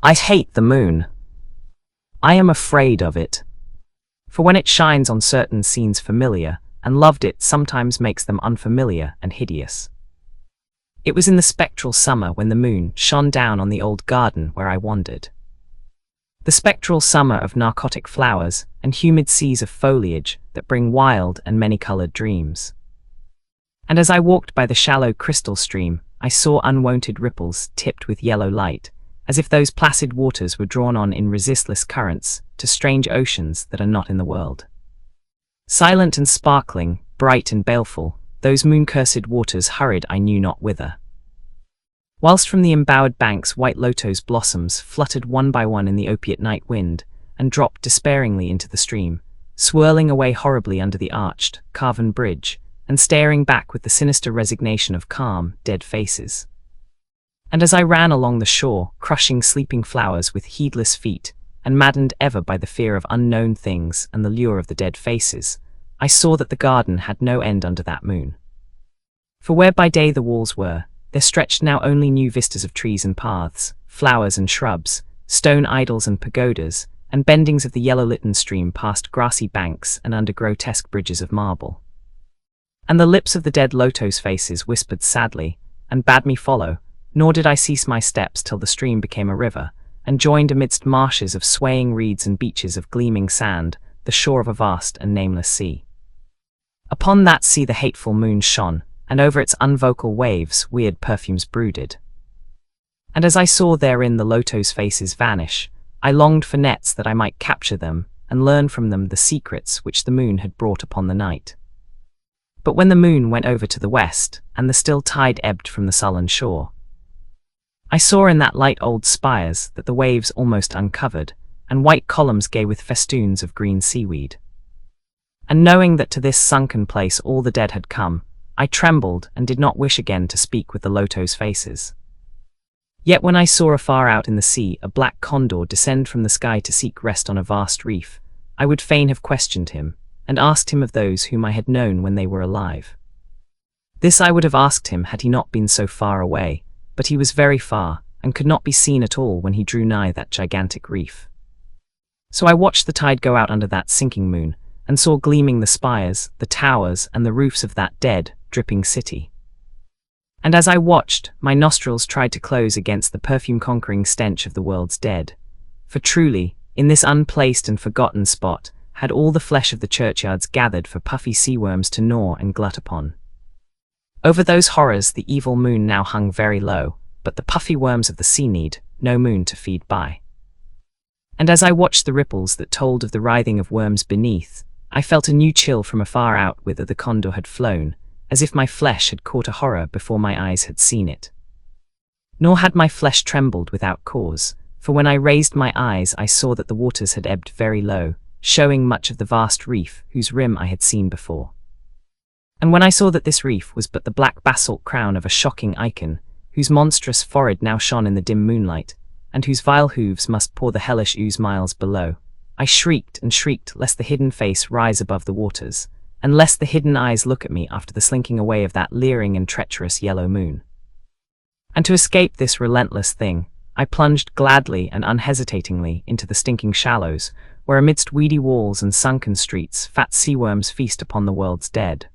I hate the moon. I am afraid of it. For when it shines on certain scenes familiar, and loved it sometimes makes them unfamiliar and hideous. It was in the spectral summer when the moon shone down on the old garden where I wandered. The spectral summer of narcotic flowers and humid seas of foliage that bring wild and many-colored dreams. And as I walked by the shallow crystal stream, I saw unwonted ripples tipped with yellow light, as if those placid waters were drawn on in resistless currents to strange oceans that are not in the world. Silent and sparkling, bright and baleful, those moon-cursed waters hurried I knew not whither. Whilst from the embowered banks white lotos blossoms fluttered one by one in the opiate night wind, and dropped despairingly into the stream, swirling away horribly under the arched, carven bridge, and staring back with the sinister resignation of calm, dead faces. And as I ran along the shore, crushing sleeping flowers with heedless feet, and maddened ever by the fear of unknown things and the lure of the dead faces, I saw that the garden had no end under that moon. For where by day the walls were, there stretched now only new vistas of trees and paths, flowers and shrubs, stone idols and pagodas, and bendings of the yellow-litten stream past grassy banks and under grotesque bridges of marble. And the lips of the dead lotos faces whispered sadly, and bade me follow, nor did I cease my steps till the stream became a river, and joined amidst marshes of swaying reeds and beaches of gleaming sand, the shore of a vast and nameless sea. Upon that sea the hateful moon shone, and over its unvocal waves weird perfumes brooded. And as I saw therein the lotos faces vanish, I longed for nets that I might capture them, and learn from them the secrets which the moon had brought upon the night. But when the moon went over to the west, and the still tide ebbed from the sullen shore, I saw in that light old spires that the waves almost uncovered, and white columns gay with festoons of green seaweed. And knowing that to this sunken place all the dead had come, I trembled and did not wish again to speak with the lotos faces. Yet when I saw afar out in the sea a black condor descend from the sky to seek rest on a vast reef, I would fain have questioned him, and asked him of those whom I had known when they were alive. This I would have asked him had he not been so far away, but he was very far, and could not be seen at all when he drew nigh that gigantic reef. So I watched the tide go out under that sinking moon, and saw gleaming the spires, the towers, and the roofs of that dead, dripping city. And as I watched, my nostrils tried to close against the perfume-conquering stench of the world's dead. For truly, in this unplaced and forgotten spot, had all the flesh of the churchyards gathered for puffy sea worms to gnaw and glut upon. Over those horrors the evil moon now hung very low, but the puffy worms of the sea need no moon to feed by. And as I watched the ripples that told of the writhing of worms beneath, I felt a new chill from afar out whither the condor had flown, as if my flesh had caught a horror before my eyes had seen it. Nor had my flesh trembled without cause, for when I raised my eyes I saw that the waters had ebbed very low, showing much of the vast reef whose rim I had seen before. And when I saw that this reef was but the black basalt crown of a shocking icon, whose monstrous forehead now shone in the dim moonlight, and whose vile hooves must pour the hellish ooze miles below, I shrieked and shrieked lest the hidden face rise above the waters, and lest the hidden eyes look at me after the slinking away of that leering and treacherous yellow moon. And to escape this relentless thing, I plunged gladly and unhesitatingly into the stinking shallows, where amidst weedy walls and sunken streets fat sea worms feast upon the world's dead.